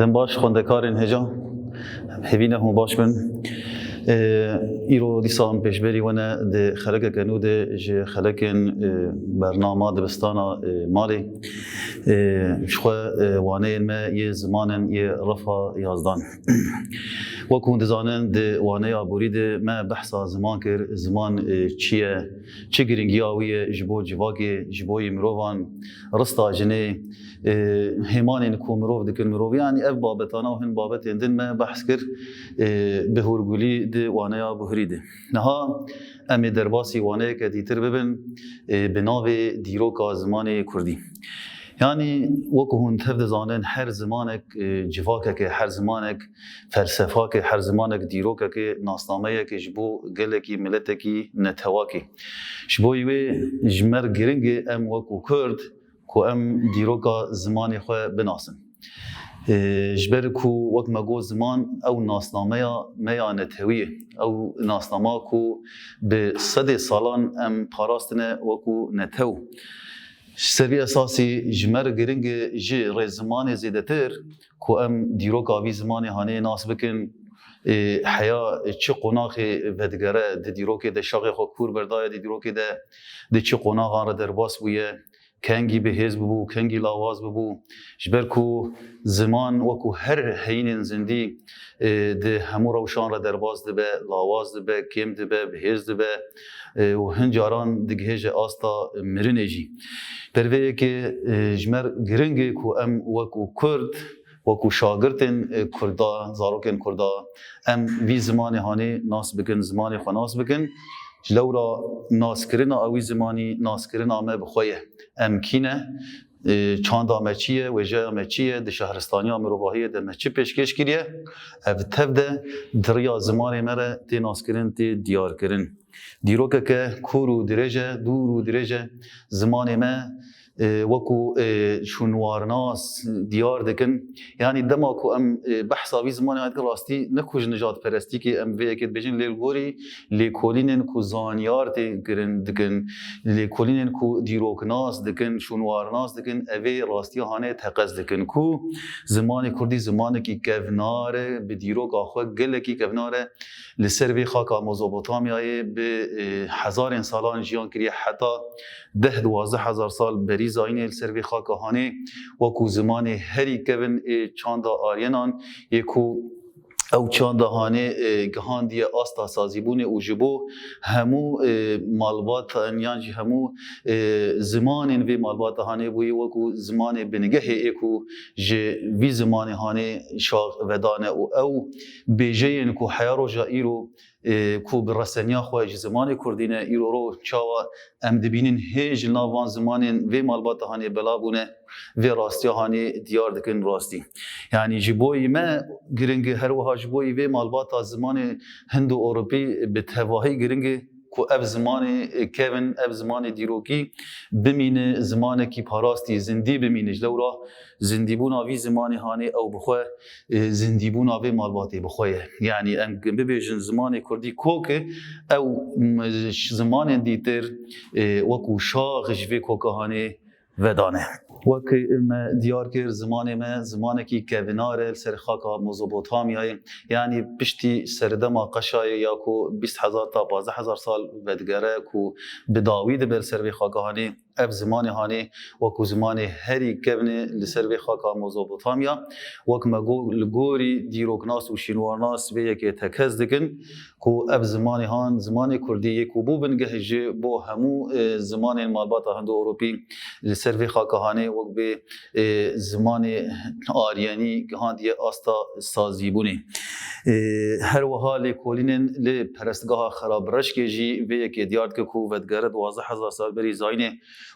Dem baş xwendekarên heja hevîne hûn baş bin. Îro dîsan pêşberî we ne di xelekeke nû de ji xelekên bernama dibistana malê ji xwe waneyên me yê zimanên yê refa yazdan. Wekû hûn dizanin di waneya borî de me behsa ziman kir. Ziman çi ye, çi giringiya wî ye ji bo civakê, ji bo mirovan, rista jinê, hêmanên ku mirov dikin mirov, yani ev babetana û hin babetên din me behs kir bi hûrgulî di waneya bihurî de. Niha em ê derbasî waneyeke dîtir bibin bi navê dîroka zimanê Kurdî. Yani wekû hûn tev dizanin her zimanek civakeke, her zimanek felsefake, her zimanek dîrokeke, nasnameyeke ji bo gelekî miletekî netewakî. Ji bo wê ji mer giring e em wekû Kurd ku em dîroka zimanê xwe binasin. Ji ber ku wek me got ziman ew nasnameya me ya netewî ye. Ew nasnama ku bi sedê salan em parastine wekû netew. Ji ser vî esasî ji mer giring e ji rê zimanê zêdetir ku em dîroka vî zimanê hanê nas bikin. Heya çi qonaxê vedigere di dîrokê de şaxê xwe kûr berdaye, di dîrokê de di çi qonaxan re derbas bûye, kengî bihêz bibû, kengî lawaz bibû. Ji ber ku ziman wekû her heyînên zindî di hemû rewşan re derbas dibe, lawaz dibe, kêm dibe, bihêz dibe û hin caran digihêje asta mirinê jî. Per vê yekê ji mer giring e ku em wekû Kurd, wekû şagirtên Kurda, zarokên Kurda em vî zimanê hanê nas bikin, zimanê xwe nas bikin. Ji lewra naskirina ew wî zimanî naskirina me bi xwe ye. Em kî ne? Çanda me çi ye, wêjeya me çi ye, di şehristaniya mirovahiyê de me çi pêşkêş kiriye? Ev tev de diriya zimanê me re tê naskirin, tê diyarkirin. Dîrokeke kûr û dirêj e, dûr û dirêj e. Zimanê me wekû şûnwarnas diyar dikin. Yani dema ku em behsa vî zimanê dikin rastî ne ku ji nijadperestîkê em vê yekê dibêjin lêlgorî lêkolînên ku zaniyar tê kirin dikin, lêkolînên ku dîroknas dikin, şûnwarnas dikin, evê rastiya hanê teqez dikin ku zimanê Kurdî zimanekî kevnar e, bi dîroka xwe gelekî kevnar e. Li ser vê xaka Mezopotamyayê bi hezarên salan jiyan kiriye, heta 10-12 hezar sal berî zayînê li ser vê xaka hanê wekû zimanê herî kevin ê çanda aryenan yê ku ew çanda hanê gihandiye asta sazîbûnê û ji bo hemû malbatan yan jî hemû zimanên vê malbata hanê bûye wekû zimanê binigehê ê ku ji vî zimanê hanê şax vedane û ew bêjeyên ku heya roja îro ku bi reseniya xwe ji zimanê Kurdî ne îro ro çawa em dibînin hê ji nav van zimanên vê malbata hanê bela bûne, vê rastiya hanê diyar dikin rastî. Yani ji bo me giring e her wiha ji bo vê malbata zimanê Hind û Ewropî bi tevahî giring e ku ev zimanê kevin, ev zimanê dîrokî bimîne, zimanekî parastî zindî bimîne. Ji lewra zindîbûna vî zimanê hanê ew bi xwe zindîbûna vê malbatê bi xwe ye. Yani em bibêjin zimanê Kurdî kok e, ew zimanên dîtir wekû şax ji vê koka hanê vedane. Wekî me diyar kir zimanê me zimanekî kevinar e li ser xaka Mezopotamyayê. Yani piştî serdema qeşayê ya ku 20,000 ta 15,000 sal vedigere ku bi dawî dibe li ser vê xaka hanê. Ev zimanê hanê wekû zimanê herî kevnê li ser vê xaka Mezopotamya. Wek me li gorî dîroknas û şînwarnas vê yekê tekez dikin ku ev zimanê han zimanê Kurdî yê ku bû bingeh ji bo hemû zimanên malbata Hind û Ewropî li ser vê xaka hanê wek bê zimanê aryenî gihandiye asta sazîbûnê. Her wiha lêkolînên lê perestgeha Xerabireşkê jî vê yekê diyar dike ku vedigere 12,000 sal berî zayînê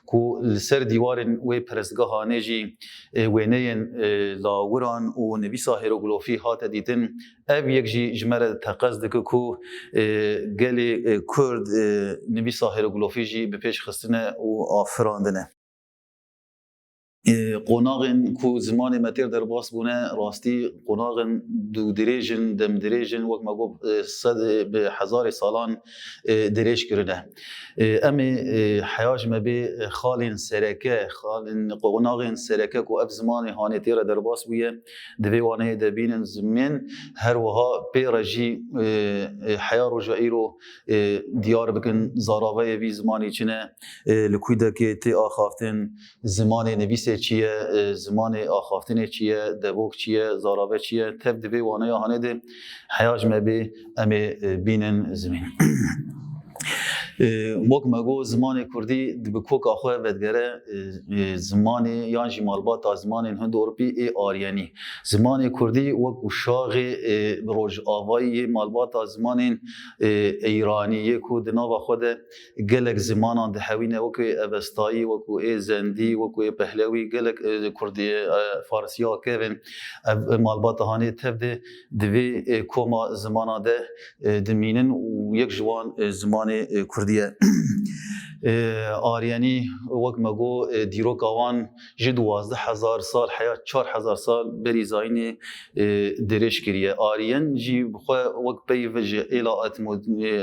ku li ser dîwarên wê perestgeha hanê jî wêneyên lawiran û nivîsa hêroglîfî hate dîtin. Ev yek jî ji me re teqez dike ku gelê Kurd nivîsa hêroglîfî jî bi pêş xistine û afirandine. قناغن کو زمان متر در باس بونه راستی قناغن دو دریجن دم دریجن وقت ما گفت صد به هزار سالان دریج کرده امی حیاج ما به خالن سرکه خالن قناغن سرکه کو اف زمان هانه تیر در باس بویه دوی وانه دبین زمین هر وها پیرجی حیا رجایی رو دیار بکن زاراوی وی زمانی چنه لکویده که تی آخافتن زمان نویس چیه زمان آخافتن چیه دبوک چیه زاراوه چیه تب دوی وانه هانه ده حیاج ما به امی بینن زمین وقت مگو زمان کردی دبکوک آخوه ودگره زمان یانجی مالبات زمان هند اروپی ای آریانی زمان کردی وقت شاغ روج آوایی مالبات زمان ایرانی کو دناو خود گلک زمانان دهوینه وقت اوستایی وقت ای زندی وقت ای پهلوی گلک کردی فارسیا کهون مالبات هانی تفده دوی کوما زمانان ده دمینن و یک جوان زمان کردی آریانی وقت مگو دیروک آوان جد 12,000 سال حیات 4,000 سال بری زاین درش کریه آریان جی بخواه وقت بی وجه ایلا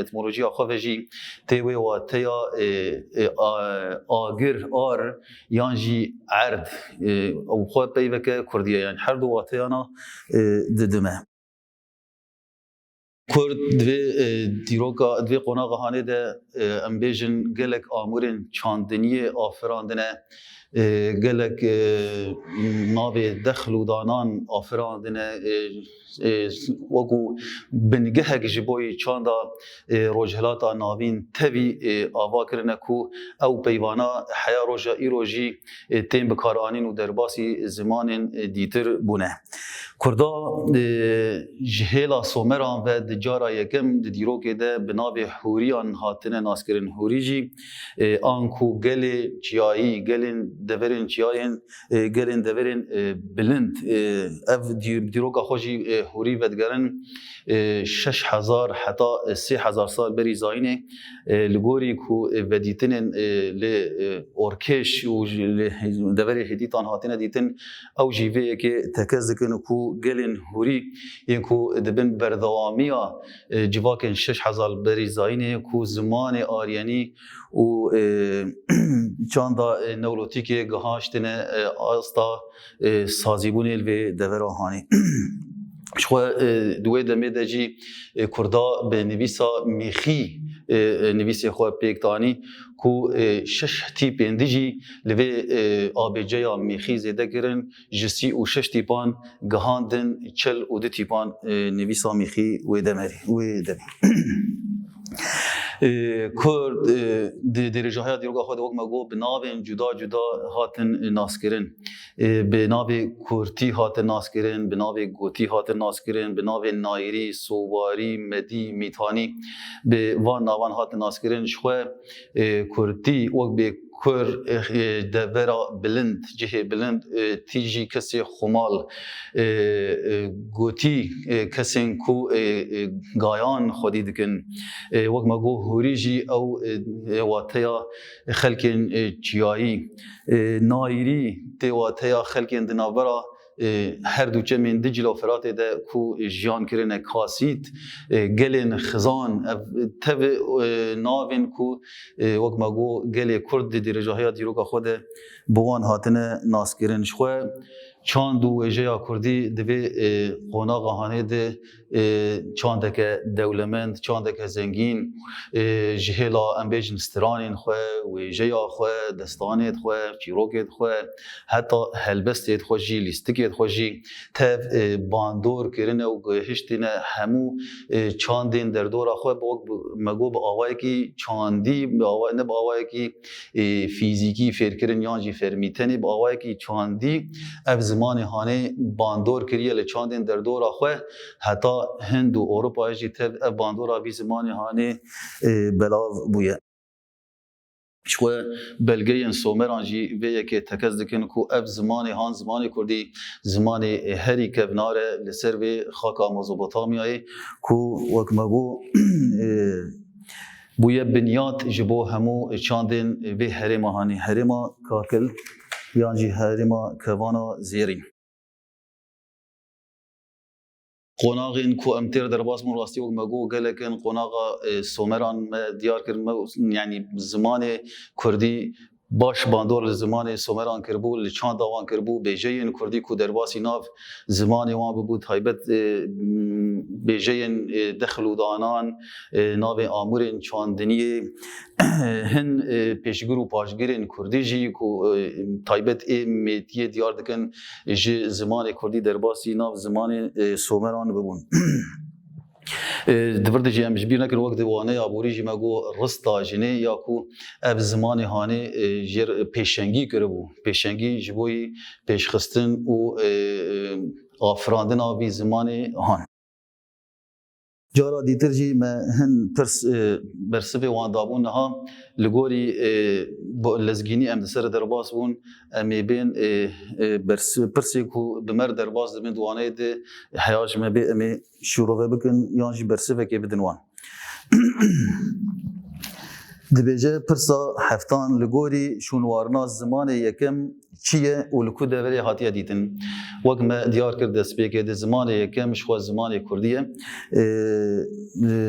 اتمولوژی آخواه وجی تیوی و تیا آگر آر یان جی عرد او بخواه بی وکه کردیه یعنی هر دو واتیانا ددمه کرد دیروکا دوی قناغ هانه ده امبیجن گلک آمورن چاندنی آفراندنه گلک ناوی دخل و دانان آفراندنه وگو بنگهک جبوی چاندا روجهلاتا ناوین تبی آوا کرنه کو او پیوانا حیا روژا ای روژی تیم بکارانین و درباسی زمان دیتر بونه کردا جهیلا سومران و دجارا یکم دیروکه ده بناوی حوریان هاتنه ناسکرین حوری جی آنکو گل چیایی گلین دورین چیاین گلین دورین بلند اف دیروکا خوشی حوری ودگرن 6,000 حتی 3,000 سال بری زاینه لگوری کو ودیتنن لورکش و دوری هدیتان هاتنه دیتن او جیوه که تکزکن کو گلین هوری یکو دبن بردوامیا جواکن 6,000 بری زاینه کو زمان آریانی و چاندا نولوتیک گهاشتنه آستا سازیبون الوی دور آهانی شو دوی دمه دجی کردا به نویسا میخی نویسی خو پیکتانی کو 6 تیپ اندیجی لوی آبجه یا میخی زیده گرن جسی و 6 تیپان گهاندن 42 تیپان نویسا میخی و دمری و دمی کرد درجه های دیروگا خود وقت مگو به ناو جدا جدا هاتن ناسکرین به ناو کورتی هاتن ناسکرین به ناو گوتی هاتن ناسکرین به ناو نایری سوواری مدی میتانی به وان ناوان هاتن ناسکرین شخوه کورتی وقت به کر دورا بلند جه بلند تیجی کسی خمال گوتی کسی کو گایان خودی دکن وقت مگو هوریجی او واتیا خلکن چیایی نایری تی واتیا خلکن دنابرا هر دو چمین دیجل و فرات ده کو جیان کرنه کاسیت گلن خزان تب ناوین کو وقت مگو گل کرد درجه های دیروکا خود بوان هاتنه ناس کرن شخوه چاند و وجه کردی دوی قناغ هانه ده چاندک دولمند چاندک زنگین جهلا امبیجن سترانین خواه وجه خواه دستانت خواه چیروکت خواه حتی هلبستت خواه جی لیستکت خواه جی تف باندور کرنه و گهشتینه همو چاندین در دورا خواه مگو با آوائی که چاندی نه با آوائی که فیزیکی فرکرن یانجی فرمیتنی با آوائی که چاندی اف زمان هانه باندور کریه لچاندین در دورا خواه حتی هند و اروپا جی تب باندورا وی زمان هانه بلاو بویه شو بلگین سومران جی وی که تکز دکن کو اف زمان هان زمان کردی زمان هری کبناره لسر و خاکا مزوبوتامیای کو وک مگو بویه بنیاد جبو همو چاندین وی هرما هانی هرما کاکل یان جی هرما کوانا زیرین قناغین کو امتر درباس من راستی و مگو گلکن قناغا سومران دیار کرد یعنی زمان کردی باش باندور زمان سومران کربو لچان داوان کربو بیجین کردی کو درباسی ناف زمان وان ببود هایبت بیجین دخلو دانان ناو آمورین چاندنی هن پیشگرو پاشگرین کردی جی کو تایبت میتی دیار دکن جی زمان کردی درباسی ناف زمان سومران ببون دبرد جی امش بیر نکر وقت وانه آبوری جی مگو رستا جنه یا کو اب زمان هانه جر پیشنگی کربو پیشنگی جبوی پیشخستن و آفراندن آبی زمان هان جارا دیتر جی ما هن پرس برسفه وان دابون نها لگوری لزگینی ام دسر درباس بون امی بین پرسی کو بمر درباس دبین دوانه ده حیاج ما بی امی شروع بکن یانجی برسفه که بدنوان دبیجه پرسا هفتان لگوری شونوارنا زمان یکم چیه و لکو دوری هاتیه دیتن وقت ما دیار کرد دست بیکه ده زمان یکم شخوا زمان کردیه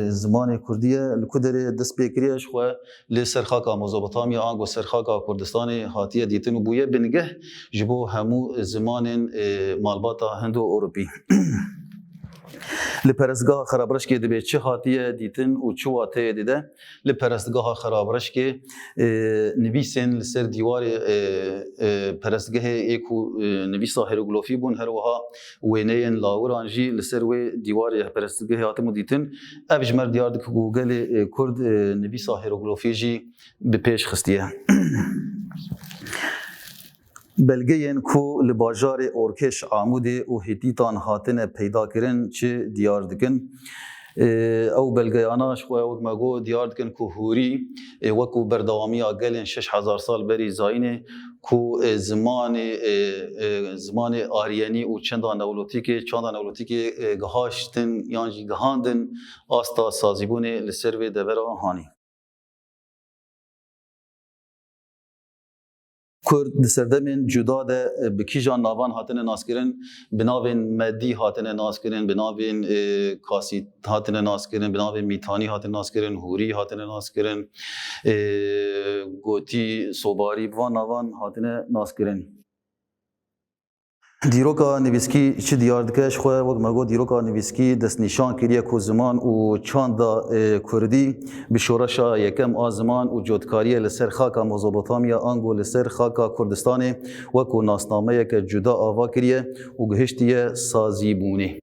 زمان کردیه لکو دوری دست بیکریه شخوا لسرخاکا مزابطامی آنگو سرخاکا کردستان هاتیه دیتن و بویه بنگه جبو همو زمان مالباتا هندو اوروپی لپرستگاه خرابرش که دبی چه هاتیه دیتن و چه واته دیده لپرستگاه خرابرش که نویسن لسر دیوار پرستگاه ایکو نویسا هیروگلوفی بون هر وها وینین لاورانجی لسر و دیوار پرستگاه هاتمو دیتن افجمر دیار دک گوگل کرد نویسا هیروگلوفی جی به پیش خستیه بلگین کو لباجار اورکش عمودی و هیتیتان هاتن پیدا کرن چه دیار دکن او بلگیاناش خو وقت مگو دیار دکن کو هوری وکو بردوامی گلن 6000 سال بری زاینه کو زمان آریانی و چندان نولوتیک گهاشتن یانجی گهاندن آستا سازیبون لسرو دورا هانی کرد دسردمین جدا ده بکیجان ناوان هاتن ناسکرین بناوین مدی هاتن ناسکرین بناوین کاسی هاتن ناسکرین بناوین میتانی هاتن ناسکرین هوری هاتن ناسکرین گوتی صوباری بوان ناوان هاتن ناسکرین دیروکا نویسکی چه دیار دکش خواه وقت مگو دیروکا نویسکی دست نشان کریه که زمان و چاند کردی به شورشا یکم آزمان و جدکاری لسر خاکا مزابطامیا آنگو لسر خاکا کردستان وکو ناسنامه که جدا آوا کریه و گهشتیه سازی بونه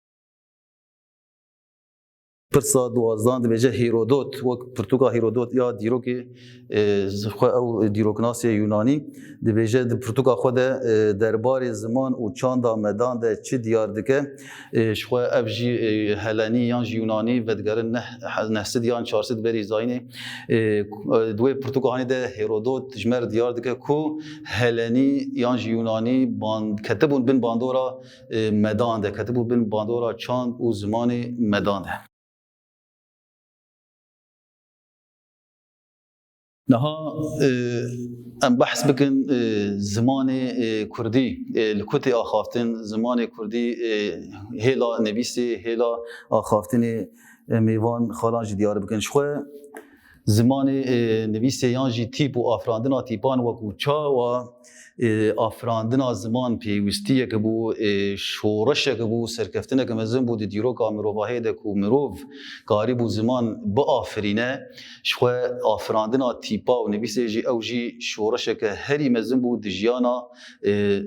پرسا دوازدان دبیجه هیرودوت وقت پرتوکا هیرودوت یا دیروکی او دیروکناسی یونانی دبیجه پرتوکا خود دربار زمان و چاندا مدان ده چی دیار دکه شخوا افجی هلانی یانج یونانی ودگرن نهسد یان 400 بری زاینه دوی پرتوکا هانی ده هیرودوت جمر دیار دکه کو هلانی یانج یونانی کتبون بین باندورا مدان ده کتبون بین باندورا چاند و زمان مدان ده نها ام بحث بکن زمان کردی لکوت آخافتن زمان کردی هلا نویسی هلا آخافتن میوان خالانج دیار بکن شخوه زمان نویسی یانجی تیپ و آفراندنا تیپان و کوچا و آفراندنا زمان پیوستیه که بو شورشه که بو سرکفتنه که مزن بود دیرو که مروباهی ده که مروف کاری بو زمان با آفرینه شخوه آفراندنا تیپا و نویسی جی او جی شورشه که هری مزن بود جیانا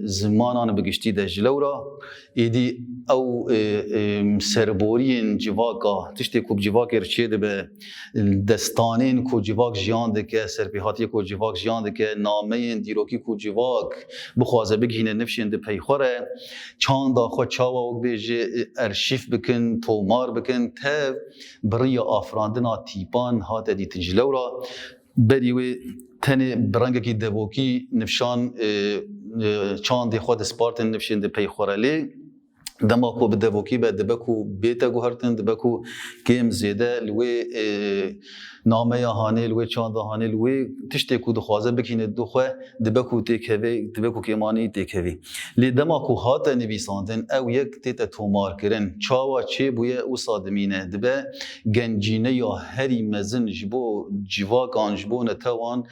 زمانان بگشتی ده جلورا ایدی او سربورین جواکا تشتی کب جواکی رچه ده به دستانین کو جواک جیان ده که سرپیحاتی کو جواک جیان ده که نامه دیروکی کو جواک بخوازه بگینه نفشین ده پیخوره چاندا خود چاوا و بیجه ارشیف بکن تومار بکن تا بری آفراندنا تیپان هات دی تجلورا بریوی تنه برنگه کی دبوکی نفشان چاندی خود سپارتن نفشین ده پیخوره لی دماغو بدبوكي بعد دبكو بيتا جوهرتن دبكو كيم زيادة لوي نامه هاني لوي چاندا هاني لوي تشتكو دخوازه بكين دخوه دبكو تكهوي دبكو كيماني تكهوي لي دماغو هات نویساندن او یک تيتا تومار كرن چاوا چه بويه او صادمينه دبه گنجينه يا هري مزن جبو جواكان جبو نتوان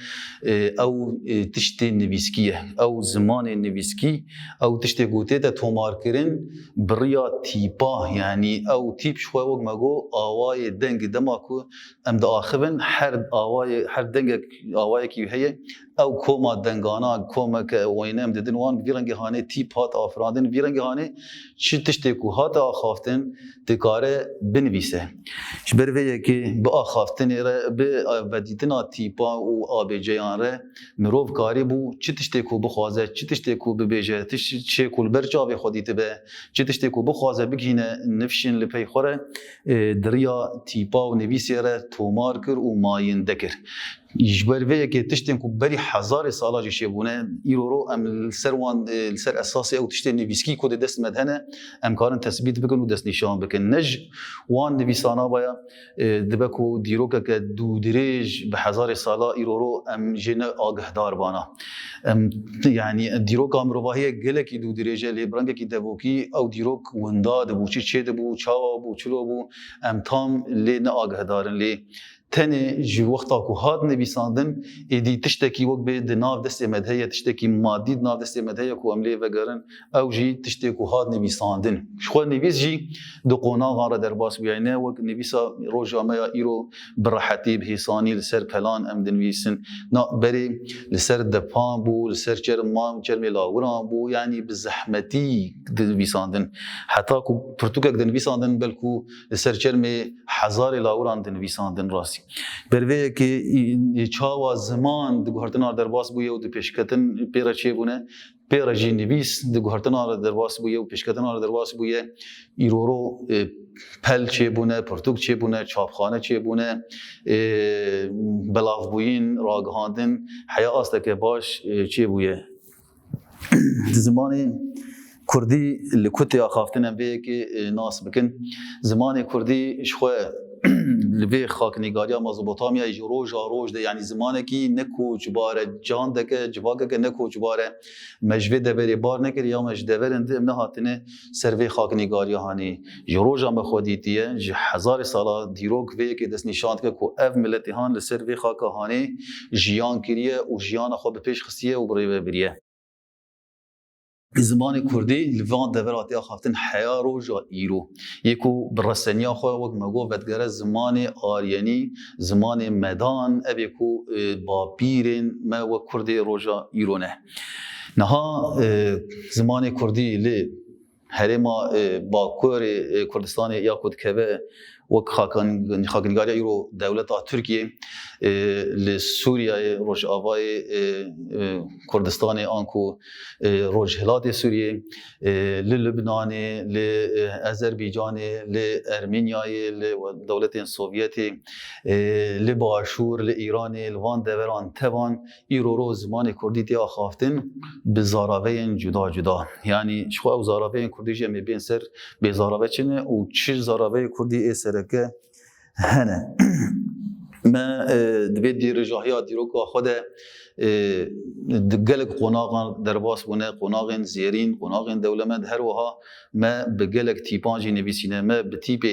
او تشتي نویسكيه او زمان نویسكي او تشتكو تيتا تومار كرن بريا تيبا يعني او تيب شوي وق ماغو اواي دنگ دماكو ام دا اخبن هر اواي هر دنگ اواي كي هي او كوما دنگانا كوما ك وينم ددن وان فيرنگ هانه تيب هات افرادن فيرنگ هانه چي تشتكو هات اخافتن تكاره بنويسه شبروي كي با اخافتن ب بديتنا تيبا او ابجيان ر مروف كاري بو چي تشتكو بخوازه چي تشتكو ببيجه تشي كل برجا خوديت به تشتكو بخوازه بگینه نفشین لپی خوره دریا تیپا و نویسیره تومار کر و ماین دکر يجبر که تشتكو بري هزار سالا جيشه بونه ايرورو ام السروان السر اساسي او تشتي نويسكي كود دست مدهنه امكان تثبيت بكن و دست نشان بكن نج وان نويسانا بايا دبكو ديروكا كدو دريج بهزار سالا ايرورو ام جنا آگهدار بانا ام يعني ديروكا مروهيه گلكي دو دريج لي برانگه كي دبوكي او ديروك وندا دبو چي دبو چاوا بو چلو بو ام تام لي نا آگهدارن لي تاني جي وقتا كو هاد نویساندن ایدی تشتكي وقت به ناف دست مدهية تشتكي مادي ناف دست مدهية كو عملي وگرن او جي تشتكو هاد نویساندن شخو نویس جي دو قوناغ را درباس بيعنه وقت نویسا روجا ميا ايرو براحتي بهيساني لسر پلان ام دنویسن نا بري لسر دپان بو لسر چرمان چرمي لاوران بو يعني بزحمتي دنویساندن حتى كو پرتوكك دنویساندن بلكو لسر چرمي هزار لاوران دنویساندن راسي بروی که چاوا زمان دگوهرتنا درباس بویه و دو پیشکتن پیرا چه بونه پیرا جی نویس دگوهرتنا درباس بویه و پیشکتنا درباس بویه ایرورو پل چه بونه پرتوک چه بونه چاپخانه چه بونه بلاف بوین راگهاندن حیا آسته که باش چه بویه زمانی کردی لکوتی آخافتنم بیه که ناس بکن زمان کردی شخوه لبی خاک نگاریا مزبوطامیا ایج روز ده یعنی زمانه کی نکوچ باره جان دکه جواگه که نکوچ باره مجوی دبری بار نکر یا مج دبرند امنه هاتنه سروی خاک نگاریا هانی روزا مخودیتیه ج هزار سالا دیروک وی که دست نشاند که کو اف ملتی هان لسروی خاک هانی جیان کریه و جیان خو به پیش خستیه و بری بریه زمان کردی لوان دبراتی آخافتن حیا روزا ایرو یکو برسنیا خو وقت مگو بدگره زمان آریانی زمان مدان ابیکو با پیرین ما و کردی روزا ایرو نه نها زمان کردی لی هرما با کردستان یا کد که وک خاکنگاری ایرو دولت ترکیه لسوریا روش آوای کردستان آنکو روش هلات سوریه للبنان لآذربایجان لارمینیای لدولت سوویتی لباشور لایران لوان دوران توان ایرو رو زمان کردی تیا خافتن بزاراوین جدا جدا یعنی شو او زاراوین کردی جمع بین سر به زاراوی چنه و چه زاراوی کردی سرکه هنه ما دبید دی رجاهی دیرو که خود گلک قناغ درباس بونه قناغ زیرین قناغ دولمند هر وها ما بگلک تیپانجی نویسینه ما بتیپ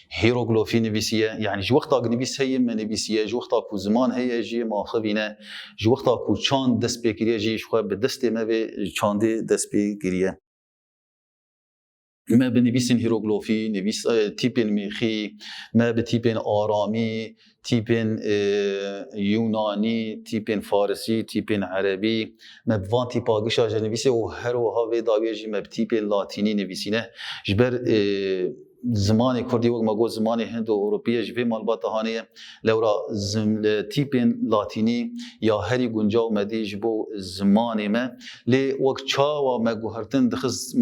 هیروگلوفی نویسیه یعنی جو وقتا نویس هی من نویسیه جو وقتا کو زمان هی جی ماخوینه جو وقتا کو چاند دست بگیریه جی شو به دست ما به چانده دست بگیریه ما بنویسین هیروگلوفی نویس تیپن میخی ما به تیپن آرامی تیپن یونانی تیپن فارسی تیپن عربی ما بوان تیپا گشا نویسه و هر وها و داویجی ما به تیپن لاتینی نویسینه جبر زمانی کردی وقت ما گو زمانی هند و اروپیه جوی مالبات هانیه لورا تیپین لاتینی یا هری گنجاو مدی جبو زمانی ما لی وقت چاوا ما گوهرتن دخز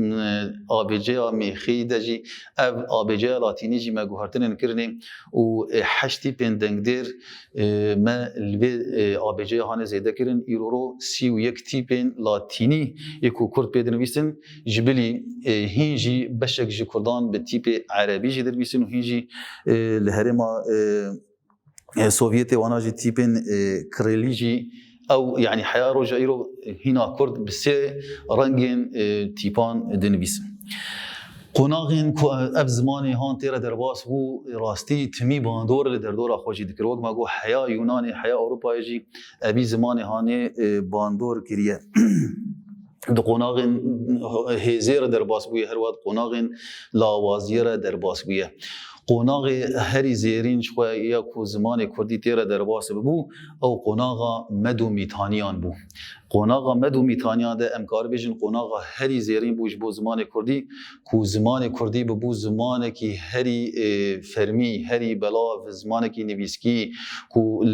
آبجه میخی دجی او آبجه لاتینی جی ما گوهرتن انکرنی و 8 تیپین دنگدر ما الوی آبجه هانه زیده کرن ایرورو 31 تیپین لاتینی یکو کرد پیدن ویسن جبلی هینجی بشک جی کردان به تیپ عربی جی در ویسن و هینجی لهرما سوفيتي وانا جي تيبين كريليجي او يعني حياه رجايرو هنا كرد بسي رنجين تيبان دنبيس قناغين كو اف زماني هان تيرا درباس بو راستي تمي باندور اللي دردور خوشي دكروك ما جو حياه يوناني حياه اوروبا يجي ابي زماني هاني باندور كريه قناغين هزير درباس بو هر وقت قناغين لاوازير درباس بو قناغ هری زیرین شوی یا کو زمان کردی تیره در باس بو او قناغ مدو میتانیان بو قناغ مدو میتانیان ده امکار بیشن قناغ هری زیرین بوش بو زمان کردی کو زمان کردی بو زمان کی هری فرمی هری بلا زمان کی نویسکی کو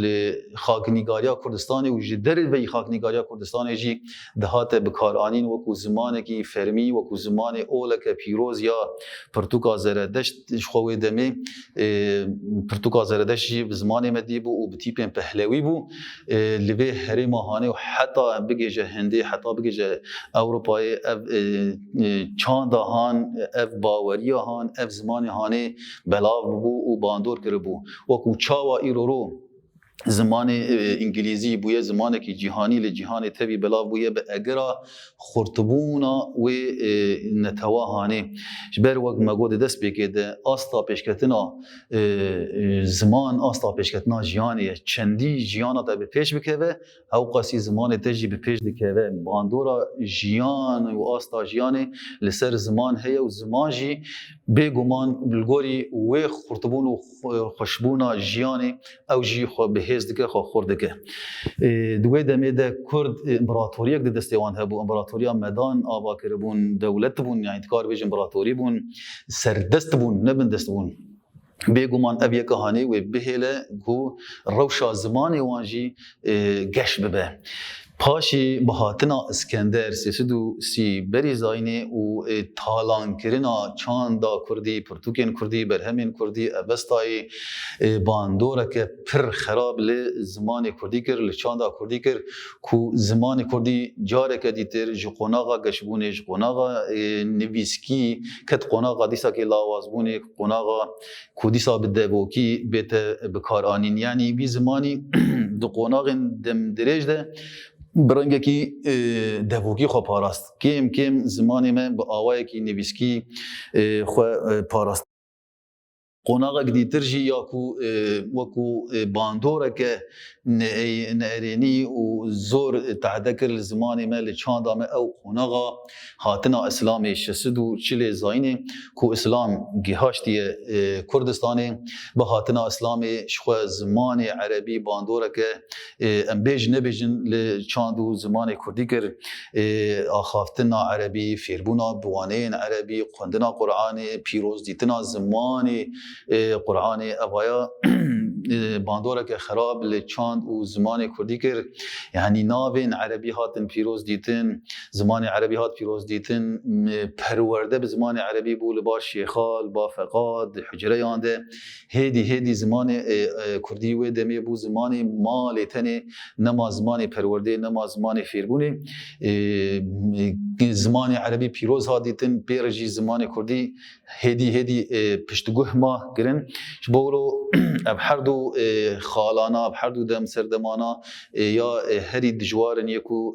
خاکنیگاریا کردستان و جدر وی خاکنیگاریا کردستان جی دهات بکارانین و کو زمان کی فرمی و کو زمان اولک پیروز یا پرتوکا زردشت خوی دم پرتوکا زردشی بزمان مدی بو و بتیپن پهلوی بو لبه هری ماهانه و حتی بگیجه هندی حتی بگیجه اروپای اف چاندا هان اف باوریا هان اف زمان هانه بلاو بو و باندور کرده بو و کو چاوا ایرورو زمان انگلیزی بویه زمانی که جهانی لجهان تبی بلا بویه به اگرا خورتبونا و نتواهانه جبر وقت مگود دست بکده آستا پیشکتنا زمان آستا پیشکتنا جهانیه چندی جهانا تا به پیش بکوه او قاسی زمان تجی به پیش دکوه باندورا جهان و آستا جهانه لسر زمان هیا و زمان جی بگمان بلگوری و خورتبون و خوشبونا جهانه او جی خواه به هز دکه خواه خور دکه دوی دمه ده کرد امپراتوریک ده دستیوان هبو امپراتوریا مدان آبا کربون دولت بون یعنی تکار بیش امپراتوری بون سردست بون نبن دست بون بگمان ابی کهانی و بهله گو روشا زمانی وانجی گش ببه پاشی بهاتنا اسکندر سیسدو سی بری زاینه و تالان کرنا چاندا کردی پرتوکین کردی برهمین کردی ابستای باندوره که پر خراب ل زمان کردی کر ل چاندا کردی کر کو زمان کردی جاره که دیتر جقناغا گشبونه جقناغا نویسکی کت قناغا دیسا که لاوازبونه قناغا کودیسا بدبوکی بیت بکارانین یعنی بی زمانی دو قناغ دم درج ده برنگه کی دوگی خو پاراست کم زمانی من با آوای کی نویسکی خو پاراست قناغ گدیتر جی یا کو وکو باندوره که نرینی و زور تعدکر زمانی من لچاندا من او قناغا هاتنا اسلام شسدو چلی زاینه کو اسلام گهاشتی کردستانی با هاتنا اسلام شخو زمان عربی باندوره که ام بیج نبیجن لچاندو زمان کردی کر آخافتنا عربی فیربونا بوانین عربی قندنا قرآن پیروز دیتنا زمانی قرآن اویا باندوره که خراب لچاند و زمان کردی کر یعنی ناوین عربی هاتن پیروز دیتن زمان عربی هات پیروز دیتن پرورده به زمان عربی بول با شیخال با فقاد حجره یانده هیدی زمان کردی و دمی بو زمان مال تنه نما زمان پرورده نما زمان فیربونه زمان عربی پیروز ها دیتن پیرجی زمان کردی هیدی پشتگوه ما گرن شبولو اب هر دو خالانا اب هر دو دم سردمانا یا هری دجوارن یکو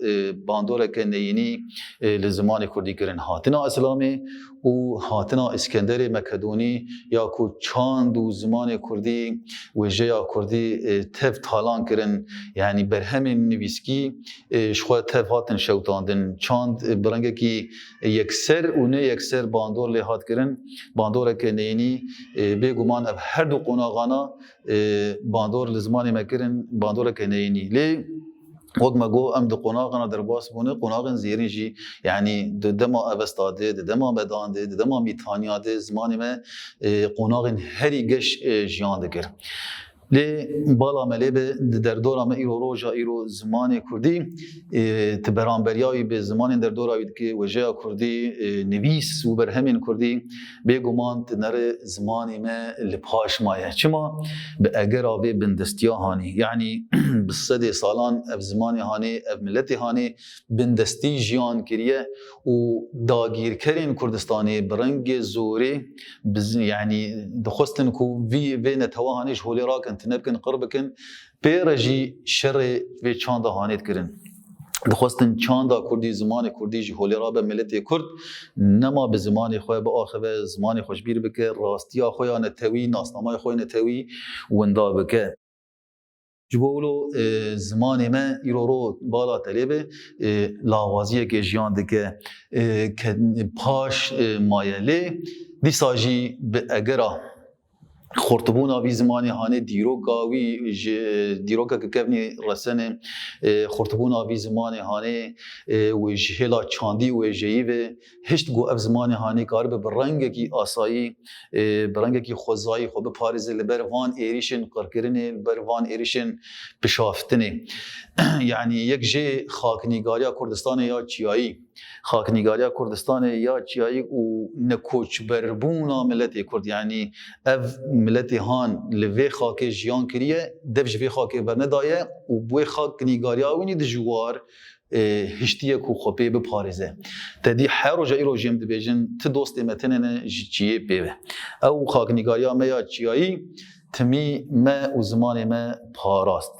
باندوره که نینی لزمان کردی کرن هاتنا اسلامی و هاتنا اسکندر مکدونی یا کو چاند و زمان کردی و جیا کردی تف تالان کرن یعنی برهمین نویسکی شخواه تف هاتن شوتاندن چاند برنگه کی یکسر و نه یکسر باندور لحات کرن باندوره که نینی بگمان اب هر دو قناغانا باندور لزمانی مکرن باندوره که نینی لی وقت ما جو ام قناغنا درباس بونه قناغن زيرين جي يعني دما افستاده دما بدانده دما ميتانياده زماني ما قناغن هري گش جيان دكر لی بالا ملیبه در دورا ما ایرو روزا ایرو زمان کردی تبرانبریایی به زمان در دورا وید که وجه کردی نویس و برهمین کردی به گمان تنر زمانی ما لپاش مایه چما به اگر آوه بندستیا هانی یعنی بصد سالان اف زمانی هانی اف ملتی هانی بندستی جیان کریه و داگیر کرین کردستانی برنگ زوری یعنی دخستن کو وی نتوا هانیش هولی راکن تنبكن قربكن بيرجي شر في چاندا هانيت كرن دخواستن چاندا كردي زمان كردي جي هولي رابا ملتي كرد نما بزمان خواه بآخوه زمان خوشبير بكه راستيا خواه نتوي ناسنامای خواه نتوي وندا بكه جبولو زمان ما ایرو بالا تلیبه لاوازیه که جیان دکه که پاش مایله دیساجی به اگرا خورتبونا وی زمانی هانه دیروگاوی دیروگا که کبنی رسنه خورتبونا وی زمانی هانه و جهلا چاندی و جیوه هشت گو اف زمانی هانه کار به برنگ کی آسایی برنگ کی خوزایی خو به پاریز لبروان ایریشن قرکرنه لبروان ایریشن بشافتنه یعنی یک جه خاکنیگاریا کردستان یا چیایی خاکنیگاریا کردستان یا چیایی و نکوچ بربونا ملت کرد یعنی اف ملتی هان لوی خاک جیان کریه دفش وی خاک برندایه و بوی خاکنیگاریا وینی دجوار هشتیه کو خوبه به پارزه تدی هر روز ایرو جیم دبیجن ت دوست متنن چیه بیه او خاکنیگاریا ما یا چیایی تمی ما و زمان ما پاراست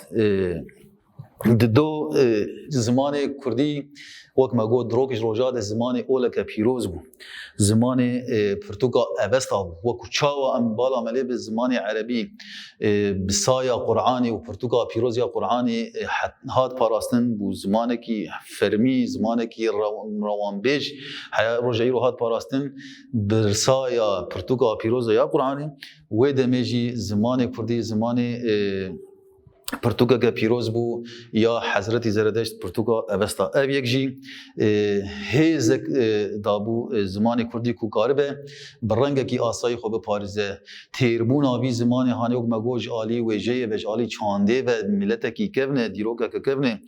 دو زمان کردی وقت ما گفت دروکش روزاد زمان اوله که پیروز بود زمان پرتوگا اوستا وقت چاوا ام بالا ملی به زمان عربی بسایا قرآنی و پرتوگا پیروز یا قرآنی هات پاراستن بود زمانی که فرمی زمانی که روانبیج روزایی رو هات پاراستن برسایا پرتوگا پیروز یا قرآنی و دمیجی زمان کردی زمان پرتوگا که پیروز بو یا حضرت زردشت پرتوگا اوستا او یک جی هیزک دابو زمان کردی کو کاربه برنگ کی آسای خوب پاریزه تیربون آوی زمان هانیوگ مگوج آلی و جی وج آلی چانده و ملت کی کونه دیروگا که کونه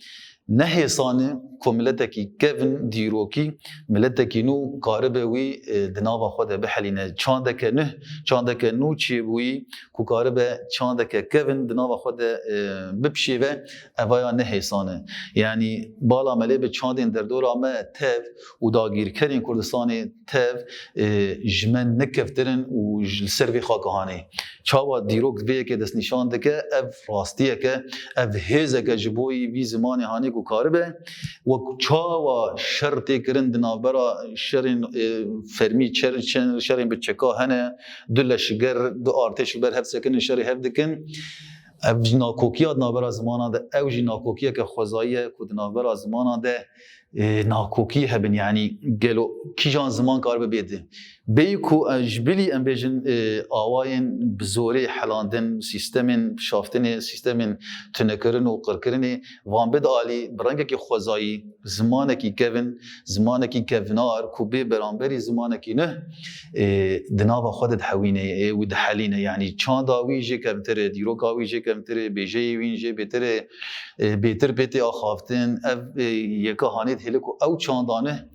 نه حسانه که ملت کی کون دیروکی ملت کی نو کاربه وی دناوا خود به حلینه چانده که نه چانده که نو چی وی کو کاربه چانده که کون دناوا خود بپشیوه اویا نه حسانه یعنی بالا ملی به چاندین در دور آمه تف و داگیر کرین کردستان تف جمن نکفترن و سروی خاکهانه چاوا دیروک وی که دست نشان دکه اف راستیه که اف هیزه که جبوی وی زمانی هانی کو کاربه و چاوا شرطی کرن دنابرا شرین فرمی شرین به چکا هنه دلشگر دو آرتش بر هفت سکن شری هفت دکن اف ناکوکیات نابرا زمانه ده او جی ناکوکیه که خوزاییه که نابرا زمانه ده ناکوکی هبن یعنی گلو کی جان زمان کار ببیده بیکو اجبلی ام بیجن آواین بزوری حلاندن سیستمین شافتن سیستمین تنکرن و قرکرن وان بد آلی برنگه کی خوزایی زمانه کی کون زمانه کی کونار کوبی برانبری زمانه کی نه دناوا خودت حوینه و دحلینه یعنی چند داوی جه کمتره دیرو کاوی جه کمتره بیجی وین جه بهتره بهتر بهت آخافتن اف یکا هانیت هلکو او چاندانه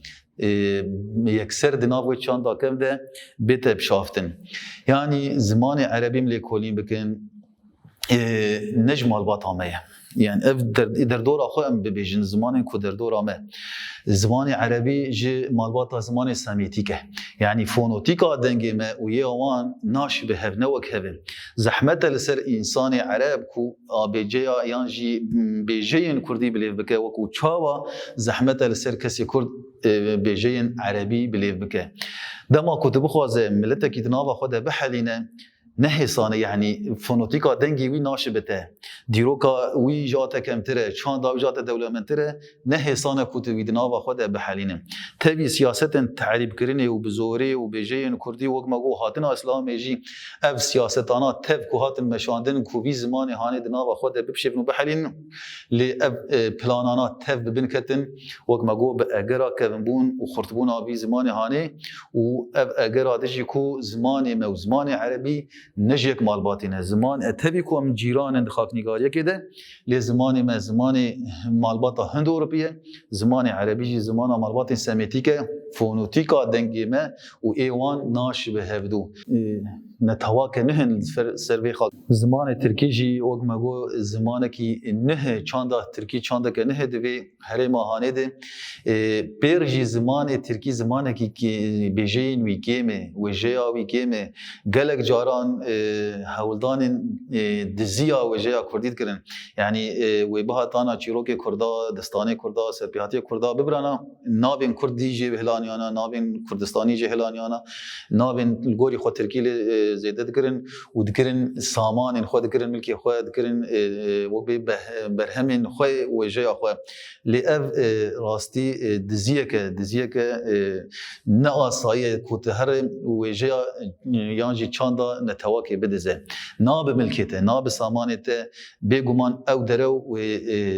یکسر دناو و چاندا کم ده بهت بشافتن یعنی زمان عربی ملی کلیم بکن نجمال باتامه يعني در دور آخو ام ببیجن زمان کو در دور آمه زمان عربی جه مالباتا زمان سمیتیکه یعنی فونوتیکا دنگی ما و یه وان ناش به هفنه وک هفن زحمت لسر انسان عرب کو آبیجه یان جی بیجین کردی بلیف بکه وکو چاوا زحمت لسر کسی کرد بیجین عربی بلیف بکه دما کتب خوازه ملتا کی دناوا خود بحلینه نحسانه يعني فونوتيكا دنگی وی ناشبته دیروکا وی جاته کمتره چان دا جاته دولتمنتره نحسانه کوتویدنا و خود بحالینه تبی سیاست تعریب کرنه و بزوری و بجین کردی وک مگو هاتن اسلام جی اف سیاستانا تب کو هاتن مشاندن کو وی زمان هانه دنا و خود ببشبنو بحالین لی اف پلانانا تب بنکتن وک مگو به اگرا کبنبون و خرطبونا وی زمان هانه و اف اگرا دجی کو زمان مو زمان عربی نجيك مالباتينه زمان اتبي كو من جيران اند خاكنيغاريه كده لي زمان ما زمان مالباتا هند اوروبيه زمان عربي زمان مالبات سميتيكا فونوتيكا دنگيمه و ايوان ناشبه هفدو نتواك نهن سربي خاك زمان تركي جي وق مگو زمانكي نه چاندا تركي چاندا که نه دوي هرما هانه ده بيرجي زمان تركي زمانكي كي بيجين وي كيمه وجيا وي كيمه گلك جاران هولدان دزيا وجيا كرديد كرن يعني وبها طانا چيروك كردا دستاني كردا سربياتي كردا ببرانا نابين كردي جي هلانيانا نابين كردستاني جي هلانيانا نابين الگوري خو تركي زيدت كرن ودكرن سامان خو دكرن ملكي خو دكرن وبي برهم خو وجيا خو لأف راستي دزيك نقاصايه كوتهر وجيا يانجي چاندا نتواكي بدزه ناب ملكيته ناب سامانته بيگومان او درو و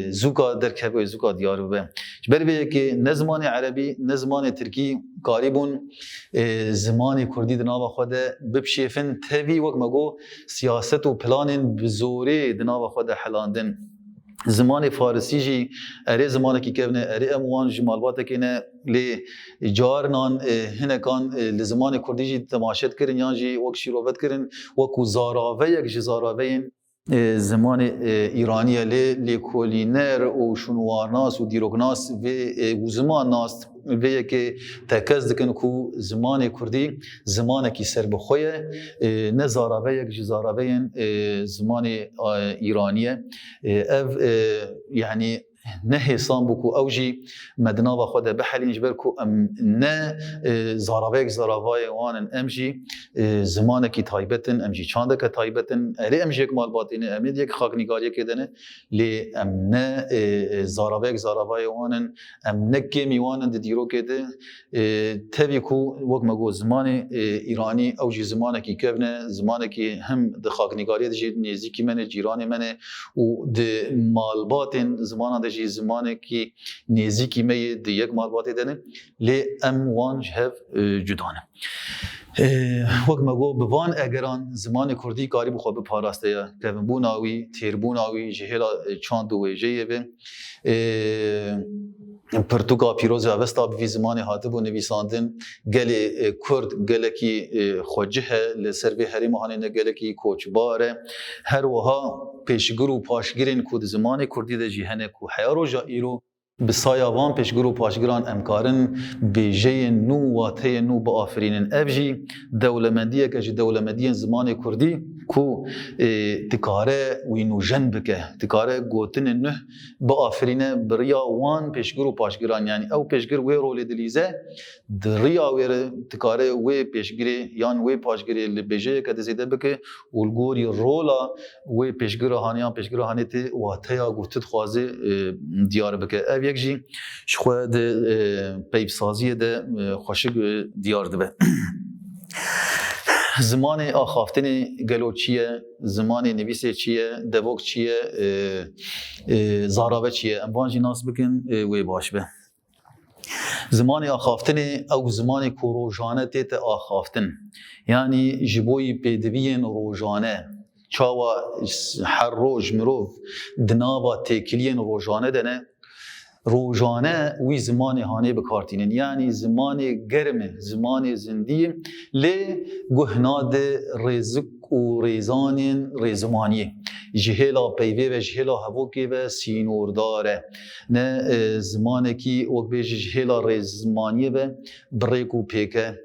زوكا دركب و زوكا ديار به جبر به که نزمان عربي نزمان تركي قاربون زمان كردي دنا خود ببشيفن تبي وق مگو سياست و پلان بزوري دنا خود حلاندن زمان فارسی جی اره زمان کی کبنه اره اموان جمالبات کنه لی جارنان هنکان لزمان کردی جی تماشت کرن یا جی وک شیروبت کرن وکو زاراوه یک جی زاراوه زمان ایرانیه لی کولینر و شنوارناس و دیروگناس و زمان ناست وی که تکز دکن کو زمان کردی زمان کی سر بخویه نه زاراوه یک جی زاراوه زمان ایرانیه اف يعني نه حسام بکو اوجی مدنا و خود بحالین جبر کو ام نه زاراوای وان امجی زمان کی تایبتن امجی چانده که تایبتن اری امجی کمال باطینه امید یک خاکنیگاری کدنه لی ام نه زاراوای وان ام نکی میوانن دیرو کده تبی کو وقت مگو زمان ایرانی اوجی زمان کی کبنه زمان کی هم د خاکنیگاری دی نزدیکی من جیران من و د مالباتن زمان جی زمانه کی نزدیکی می د یک مالبات دنه لی ام وان هف جدانه وقت مگو بوان اگران زمان کردی کاری بخو به پاراسته یا کبن بوناوی تیربوناوی جهلا چاند و جیه به پرتوگا پیروز اوستا به زمان هاتبو نویساندن گل کرد گلکی خوجه لسر به هری مهانه گلکی کوچباره هر وها پیشگر و پاشگرین کود زمان کردی ده جهنه کو حیارو جائیرو بسایاوان پیشگر و پاشگران امکارن بیجه نو و ته نو با آفرینن افجی دولمندیه که دولمندی زمان کردی کو تکاره وینو جن بکه تکاره گوتن نه با آفرینه بریا وان پیشگر و پاشگران یعنی او پیشگر وی رول دلیزه دریا وی تکاره وی پیشگری یان وی پاشگری لبیجه که دزیده بکه ولگوری رولا وی پیشگر هانی تی و تیا گوتت خوازه دیار بکه او یک جی شخواه ده پیب سازی ده خوشگ دیار ده به زمان آخافتن گلو چیه زمان نویسه چیه دوک چیه زاراوه چیه اموانجی ناس بکن وی باش به زمان آخافتن او زمان کو روزانه تیت آخافتن یعنی جبوی پیدوین روزانه چاوا هر روز مروف دناوا تکلین روزانه دنه روزانه وی زمان هانه بکارتینن یعنی زمان گرمه زمان زندیه لی گهناد رزق و ریزان ریزمانیه جهلا پیوه و جهلا هووکی و سینور داره نه زمانه کی وقت بیج جهلا ریزمانیه و بریک و پیکه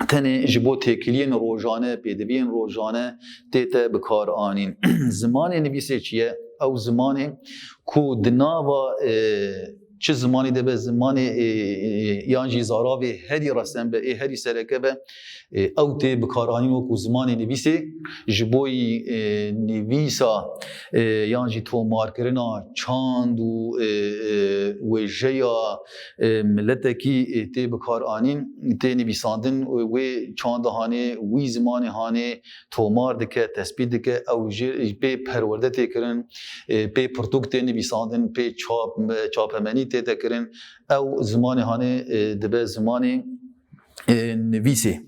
تنه جبو تکلین روزانه پیدوین روزانه تیته بکار آنین زمان نویسه چیه او زمانه کو دناوا چه زمانی ده به زمان یانجی زاراوی هری رسم به هری سرکه به او ته بکارانی و کو زمان نویسه جبوی نویسا یانجی تو مارکرنا چاند و جیا ملت کی ته بکارانین ته نویساندن و چاندهانه وی زمان هانه تومار دکه تثبیت دکه او به پرورده تکرن به پرتوک ته نویساندن به چاپمنی ته تکرن او زمان هانه دبه زمان نویسه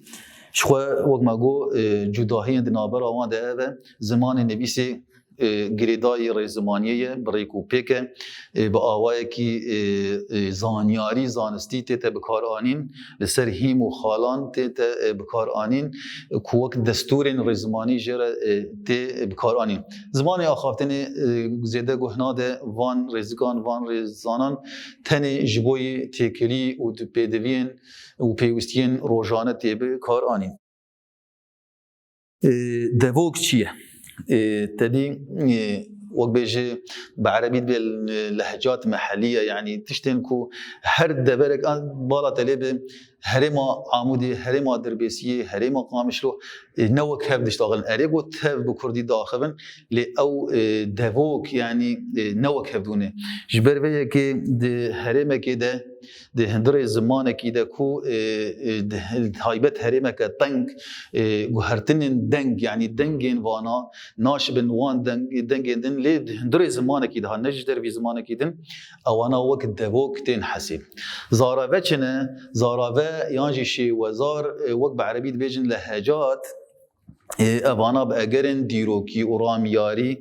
شخوا وقت ما گو جداهی دنابر آوان ده زمان نویسه گریدای رزمانیه برای کوپیکه با آوای کی زانیاری زانستی ته بکار آنین لسر هیم و خالان ته بکار آنین کوک دستور رزمانی جر ته بکار آنین زمان آخافتن زیاده گهناده وان رزگان وان رزانان تن جبوی تکلی و پیدوین و پیوستین روزانه ته بکار آنین دوگ چیه؟ تدي وقت بيجي بعربي باللهجات محلية يعني تشتنكو هر دبرك بالا تليب هرما عمودي هرما دربيسية هرما قامشلو نوك هف دشتغلن أريقو تهف بكردي داخبن لأو دوك يعني نوك هف دونه جبر بيه كي ده هرما كي ده هندري زمانه كي ده كو ده هايبت هرما كتنك جهرتن دنگ يعني دنگين وانا ناشبن وان دنگين دن ليه هندري زمانه كي ده نجدر في زمانه كي دن أوانا وقت دوك تين حسيب زاراوه چنه زاراوه یانجی شی وزار وقت بعربی بیجن لهجات اوانا باگرن دیروکی و رامیاری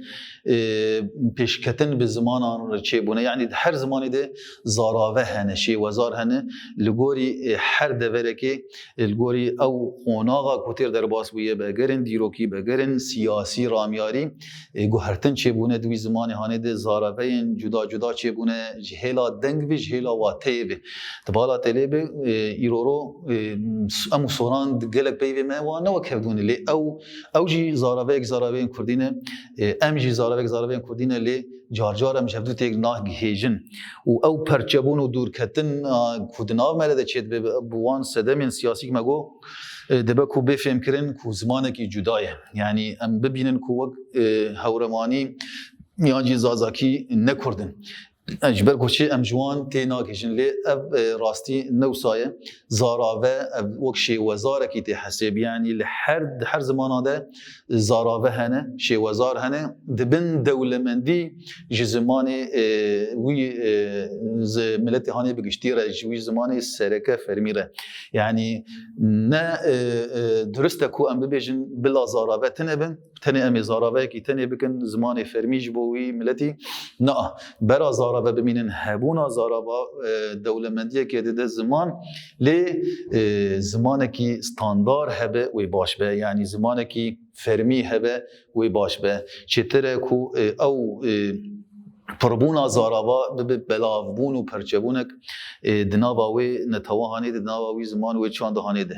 پیشکتن به زمانان چه بونه یعنی هر زمانی ده زاراوه هنه شی وزار هنه لگوری هر دوره که لگوری او قوناغا کتیر در باس بویه باگرن دیروکی باگرن سیاسی رامیاری گوهرتن چه بونه دوی زمانی هنه ده زاراوه جدا جدا چه بونه جهلا دنگ و جهلا واته به تبالا تلی به ایرورو امو سوران گلک بیوه ما و نو کردونه لی او جی زاراوه کردینه ام جی زاراوه کردینه لی جار ام شفدو تیگ ناه گهیجن و او پرچبون و دورکتن کودناو مرده چید به بوان سدمین سیاسی که مگو دبا کو بفهم کرن کو زمانه کی جدایه یعنی ام ببینن کو هورمانی یانجی زازاکی نکردن اجبر کوچی ام جوان تی ناکشن لی اب راستی نوسایه زاراوه وک شی وزاره کی تی حساب یعنی لحر زمانه زاراوه هنه شی وزار هنه دبن دولمندی جزمانی وی ملت هانی بگشتی رجوی زمانی سرکه فرمیره یعنی نه درسته کو ام ببیجن بلا زاراوه تنبن تنه ام زاراوه کی تنه بکن زمانی فرمیج بوی ملتی نه برا زاراوه ببینن هبونا زاراوه دولمندیه که ده زمان لی زمانی کی استاندار هبه وی باش به یعنی زمانی کی فرمی هبه وی باش به چطوره کو او پربونا زاراوا به بلاوبون و پرچبونک دناواوی نتواهانی دناواوی زمان و چاندهانی ده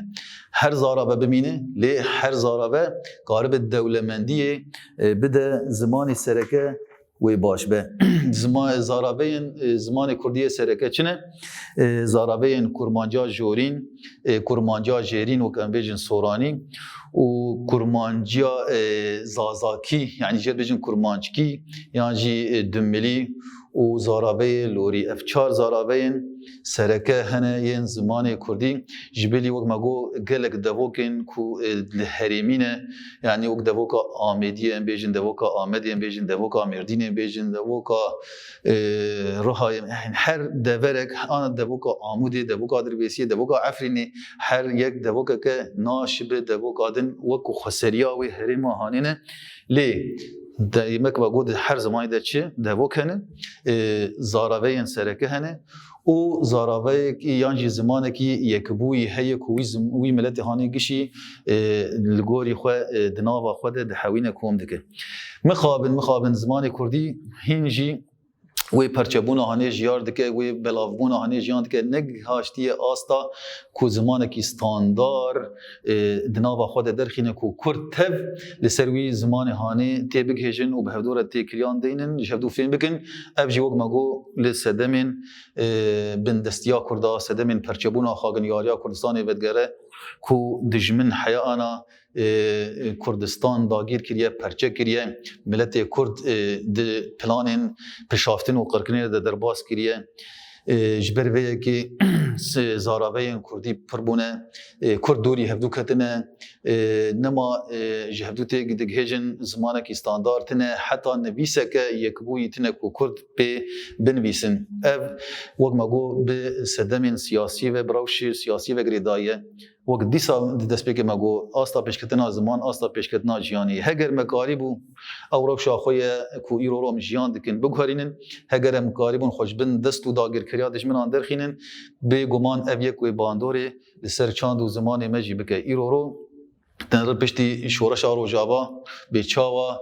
هر زاراوا ببینه لی هر زاراوا قارب دولمندیه بده زمان سرکه وی باش به زمان زاراوین زمان کردی سرکه چنه زاراوین کرمانجا جورین کرمانجا جیرین و کنبیجن سورانی و کرمانجا زازاکی یعنی جد بیجن کرمانجکی یعنی دملی و زاراوی لوری افچار زاراوین سرکه هنه ین زمان کردی جبلی وقت مگو گلک دوکن کو لحریمینه یعنی وقت دوکا آمدی ام بیجن دوکا آمدی ام بیجن دوکا مردین ام بیجن دوکا روحای هر دورک آن دوکا آمودی دوکا دربیسی دوکا عفرینی هر یک دوکا که ناشبه دوکا دن وکو خسریا و حریم هانینه لی دائما بقول هر زمانی ده چه دوک هنه زاراوی سرکه هنه او زاراوی کی یانجی زمانه کی یکبوی هی کوی ملت هانی گشی لگوری خو دناوا خود ده حوینه کوم دکه مخابن زمان کردی هنجی وی پرچبونا هنی جیار دکه وی بلاوبونا هنی جیان دکه نگ هاشتی آستا کو زمانه کی استاندار دناوا خود درخینه کو کرد تف لسروی زمان هانی تی بگهجن و به هدور تی کریان دینن جهدو فهم بکن ابجی وق مگو لسدمن بندستیا کردا سدمن پرچبونا خاگن یاریا کردستان بدگره کو دجمن حیانا کردستان داگیر کریه پرچه کریه ملت کرد د پلانین پشافتن و قرکنین در باز کریه جبر ویه که زاراوین کردی پربونه کرد دوری هفدو کتنه نما جهدو تیگ دگهجن زمانه که استاندار تنه حتی نویسه که یکبوی تنه که کرد به بنویسن او وقت مگو به سدمین سیاسی و بروش سیاسی و گریدایه وقت دیسا دست بگه مگو آستا پیشکتنا زمان آستا پیشکتنا جیانی هگر مکاری بو او روش آخوی کو ایرو روم جیان دکن بگوارینن هگر مکاری بون خوشبن دستو داگر کریا دجمنان درخینن به گمان او یک وی باندوری لسر چاند و زمان مجی بکه ایرو رو تنر پشتی شورش روجاوا بیچاوا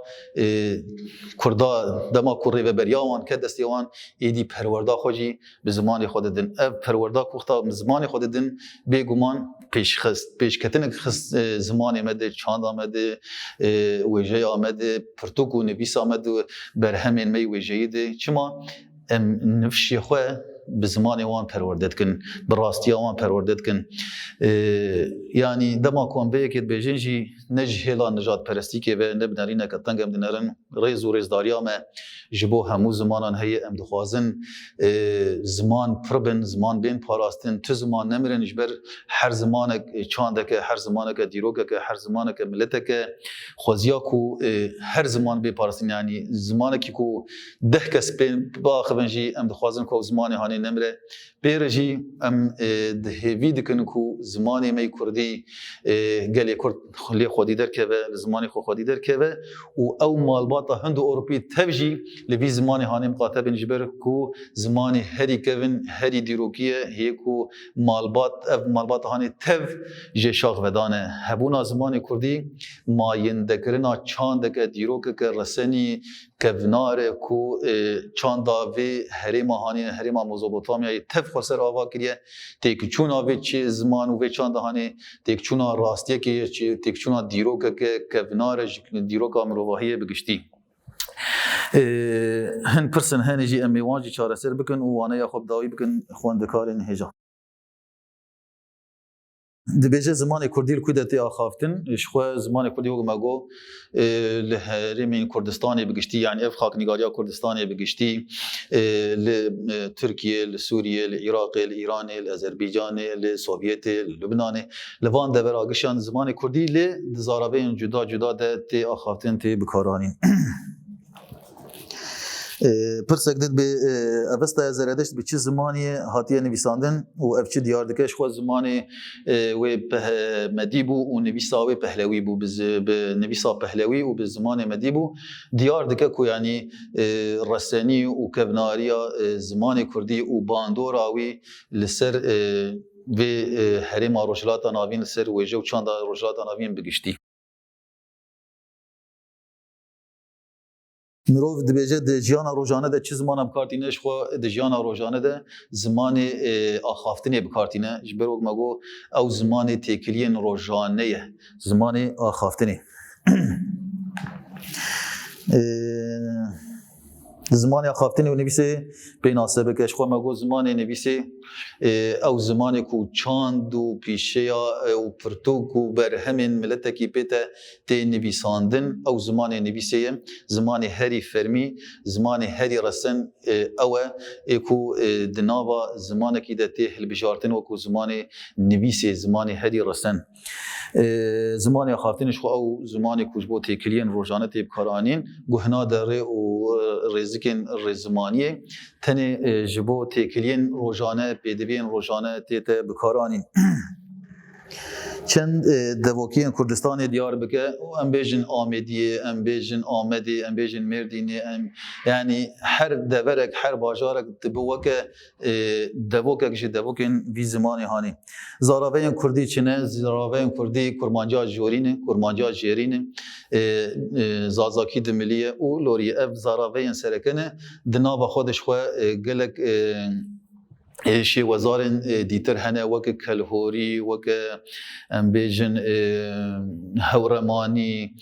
کردا دما کوری و بریاوان که دستیوان ایدی پروردا خوجی به زمان خود دن اف پروردا کوختا به زمان خود دن به گمان پیش کتن زمان مده چاند آمده وجه آمده پرتوکو نویس آمده برهمین می وجهی ده چما نفشی خواه به زمان وان پروردت کن براستی وان پروردت کن یعنی دما کن به که بجنجی نجهلا نجات پرستی که و نبنرینه که تنگم دنرن ریز و ریزداریا ما جبو همو زمانان هی ام دخوازن زمان پربن زمان بین پاراستن تو زمان نمیرن جبر هر زمان چانده که هر زمان که دیروگه که هر زمان که ملته که خوزیا کو هر زمان بی پاراستن یعنی زمان که کو ده کس بین با خبنجی ام دخوازن کو زمان هانی نمره بیرجی ام دهوی دکن کو زمان می کردی گلی کرد خلی خودی در که و زمانی خودی در که و او مالبات هند اروپی تبجی لبی زمانی هانی مقاطب نجبر کو زمانی هری کون هری دیروکیه هی کو مالبات هانی تب جشاق ودانه هبونا زمانی کردی ماین دکرنا چاند که دیروک که رسنی کونار کو چاندا و هریما هانی هریما مزوبوتامیا تب خسر آوا کریه تکچونا و چه زمان و چاندا هانی تکچونا راستیه که تکچونا دیروک که کونار دیروک امروهی بگشتی هن پرسن هنجی امی وانجی چاره سر بکن و وانه یا خوب داوی بکن خواندکارین هجا دبیجه زمان کردی کودتی آخافتن شخو زمان کردی وقت مگو لهرمین کردستانی بگشتی یعنی اف خاک نگاریا کردستانی بگشتی لترکیه لسوریه لعراق لإيران لأذربيجان لسوفيت لبنان لوان دبر آگشان زمان کردی لزارابین جدا جدا ده آخافتن تی بکارانین پرسک دید به اوستا زردشت به چه زمانی هاتیه نویساندن و اف چه دیار دکش خو زمانی و مدیبو و نویسا و پهلوی بو به نویسا پهلوی و به زمان مدیبو دیار دکه کو یعنی رسانی و کبناریا زمان کردی و باندوراوی لسر و هرم روجلات ناوین لسر وجه و چند روجلات ناوین بگشتی مروف دبیجه د جیانا روزانه ده چه زمان بکارتینش خو د جیانا روزانه ده زمان آخافتنی بکارتینه جبر وقت مگو او زمان تکلین روزانه زمان آخافتنی زمان آخافتنی و نویسه بیناسبه کش خو مگو زمان نویسه او زمان کو چاند و پیشه و پرتوک و برهمین ملت کی پیته تی نویساندن او زمان نویسه زمان هری فرمی زمان هری رسن او اکو دناوا زمان کی ده تی هل بجارتن و کو زمان نویسه زمان هری رسن زمان آخافتنش خو او زمان کوجبو تکلین روزانه تی بکارانین گهنا داره و رزکن رزمانیه تنه جبو تکلین روزانه بدبین روزانه تیت بکارانین چند دواکیان کردستان دیار بکه و ام بیجن آمدیه، ام بیجن آمدی، ام بیجن مردینه، یعنی هر دورک هر باجارک دبوکه دواکه کشی دواکن وی زمانی هانی. زاراویان کردی چنه؟ زاراویان کردی کرمانجا جورینه، کرمانجا جیرینه، زازاکی دملیه و لوری اف زاراویان سرکنه دناب خودش خو گلک شی وزارن دیتر هنه وک کلهوری وک امبیجن هورمانی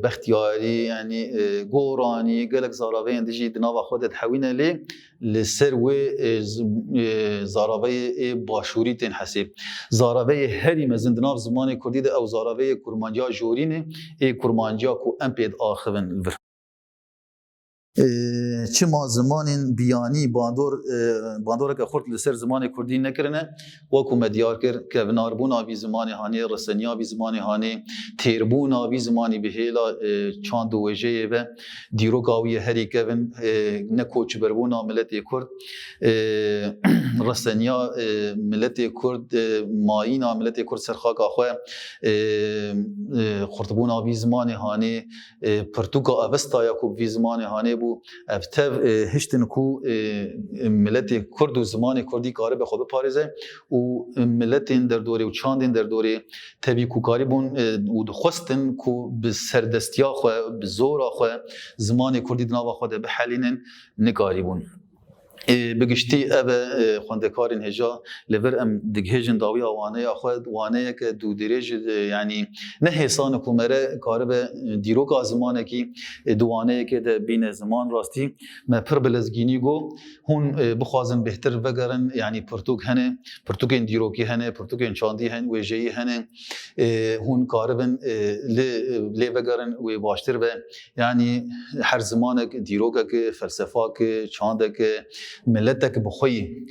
بختیاری یعنی گورانی گلک زاراوین دیجی دناوا خودت حوینه لی لسر و زاراوی باشوری تن حسیب زاراوی هری مزن دناو زمان کردی ده او زاراوی کرمانجا جورینه کرمانجا کو امپید آخون الور چما زمان بیانی باندور که خورد لسر زمان کردی نکرنه وکو مدیار کر که وناربون آوی زمان هانی رسنی آوی زمان هانی تیربون آوی زمانی بهیلا چاند وجه و دیروگ آوی هری که ون نکوچ بربون ملت کرد رسنیا ملت کرد ماین ملت کرد سرخاک آخوه خورتبون آوی زمان هانی پرتوکا اوستا یکو وی زمان هانی بو افتاف هشتن کو ملت کرد و زمان کردی کاره به خود پارزه و ملتین در دوره و چاندین در دوره تبی کو کاری بون و خواستن کو به سردستیا خو به زور خو زمان کردی دنوا خود به حالین نکاری بون بگشتی اب خواندکارین هجا لور ام دگهجن داوی آوانه خود وانه که دو درج یعنی نه حسان کومره کار به دیروگ زمانه کی دوانه که ده بین زمان راستی ما پر بلزگینی گو هون بخوازن بهتر وگرن یعنی پرتوک هنه پرتوکین دیروگی هنه پرتوکین چاندی هن و جی هنه هون کاربن لی وگرن و باشتر به یعنی هر زمانه دیروگه که فلسفه که چانده که ملتك بخوي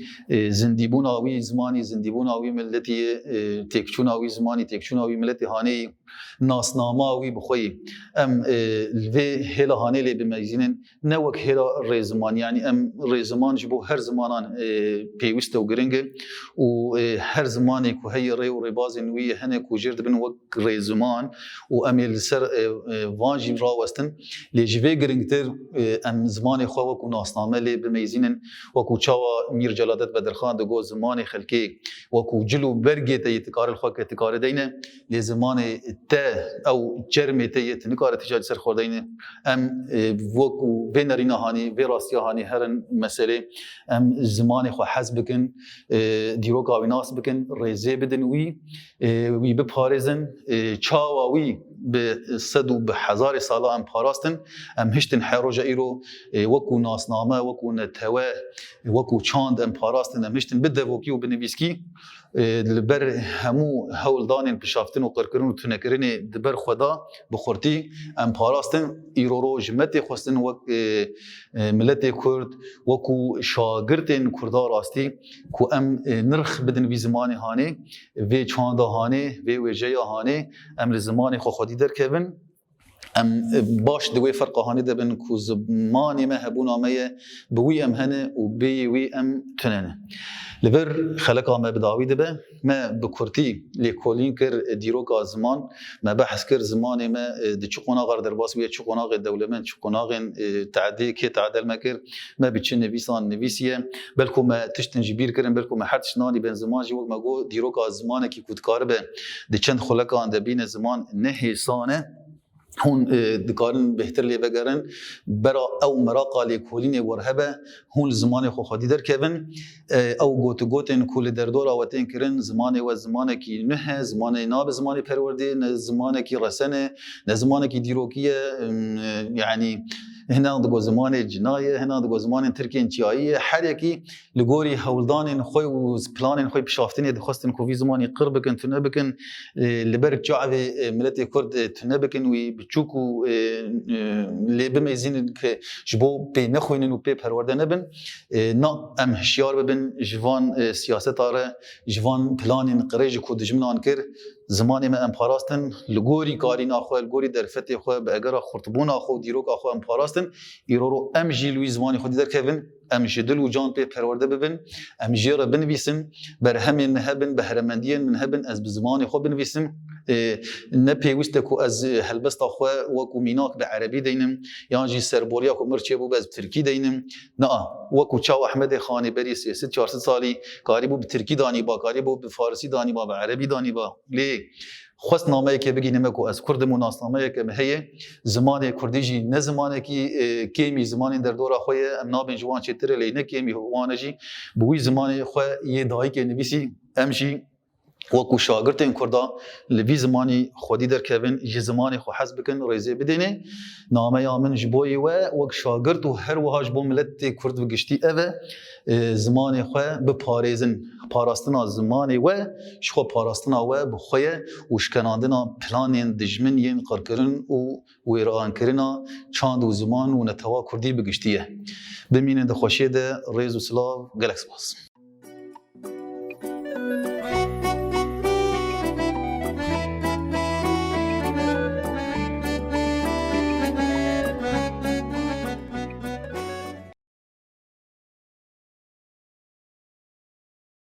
زنديبون آوي زماني زنديبون آوي ملتي تكشون آوي زماني تكشون آوي ملتي هاني ناسنامه آوي بخوي ام الفي هلا هاني لي بميزين نوك هلا ريزمان يعني ام ريزمان جبو هر زمانان بيوست وغرينج و هر زماني كو هي ري وريبازن وي هنا كو جرد بن وك ريزمان و ام السر واجي راوستن لي جوي غرينجتر ام زماني خو وك ناسنامه لي بميزين وكو چاوا میر جلادت بدرخان دگو زمان خلکی وكو جلو برگی تا یتکار الخواه که تکار دینه لی زمان تا او جرمی تا یتنکار تجاج سر خوردینه ام وكو وینرینا هانی وی راستی هانی هرن مسئله ام زمان خواه حز بکن دیروک آوی ناس بکن ریزه بدن وی بپارزن چاوا وی به صد و به هزار ساله ام پاراستن ام هشتن حروجه ایرو وكو ناسنامه وكو نتوه وكو چاند ام پاراستن ام هشتن بدوکی و بنویسکی لبر همو هولدانین پشافتن و قرکرن و تنکرن دبر خدا بخورتی ام پاراستن ایرو رو جمت خواستن وک ملت کرد وكو شاگردن کردار راستی کو ام نرخ بدن وی زمان هانه وی چاند هانه وی وجه هانه ام زمان خودی در کبن ام باش دوی فرق هانی دبن کو زمانی ما هبونا مایه بوی ام هنه و بی وی ام تننه لبر خلقا ما بداوی دبه ما بکرتی لیکولین کر دیروگا زمان ما بحث کر زمانی ما دی چه قناغ درباس ویا چه قناغ دولمن چه قناغ تعدی که تعدل ما کر ما بچه نویسان نویسیه بلکو ما تشتن جبیر کرن بلکو ما هرتش نانی بین زمان جوگ ما گو دیروگا زمانی که کودکار به دی چند خلقا اندبین زمان نهیسانه هون دکارن بهتر لی بگرن برا او مراقا لی کولین ورهبه هون زمان خو خودی در کبن او گوتن کول در دور آواتین کرن زمان و زمان کی نه زمان ناب زمان پرورده نه زمان کی رسنه نه زمان کی دیروکیه یعنی هنا دگو زمان جنایه هنا دگو زمان ترکین چیایی هر یکی لگوری هولدان خوی و پلان خوی پشافتنی دخواستن کوی زمانی قرب کن تنه بکن لبر جعب ملت کرد تنه بکن و بچوکو لبمیزین که جبو پی نخوینن و پی پرورده نبن نا ام هشیار ببن جوان سیاست آره جوان پلان قریج کو دجمنان کر زمانی ما ام پاراستن لگوری کارین آخو لگوری درفت خو به اگر خرطبون آخو دیروک آخو ام پاراستن ایرو رو ام جیلوی زمانی خودی در کردن ام جدل و جان پی پرورده ببن ام جیره بنویسن بر همین هبن بهرمندیان من هبن از بزمان خو بنویسن نه پیوسته کو از هلبستا خو وکو میناک به عربی دینم یا جی سربوریا کو مرچه بو از ترکی دینم نه وکو چاو احمد خانی بری 400 سالی کاری بو به ترکی دانی با کاری بو به فارسی دانی با به عربی دانی با لی خواست نامه که بگیم کو از کرد مناسنامه که مهیه زمان کردی جی نه زمانی که کمی زمانی در دوره خوی ام نابن جوان چتر لینه کمی وانجی بوی زمانی خو یه دایی که نویسی امشی وکو شاگردین کردا لوی زمانی خودی در کبن یه زمانی خو حسب کن ریزه بدینه نامه یامن جبوی و وک شاگرد و هر وهاج بو ملت کرد و گشتی اوه زمانی خو به پاریزن پاراستنا زمانی و شخو پاراستنا و بخوی وشکناندنا پلانین دجمنین قرکرن و ایران کرنا چاند و زمان و نتوا کردی بگشتیه بمینه ده خوشیه ده ریز و سلاو گلکس باس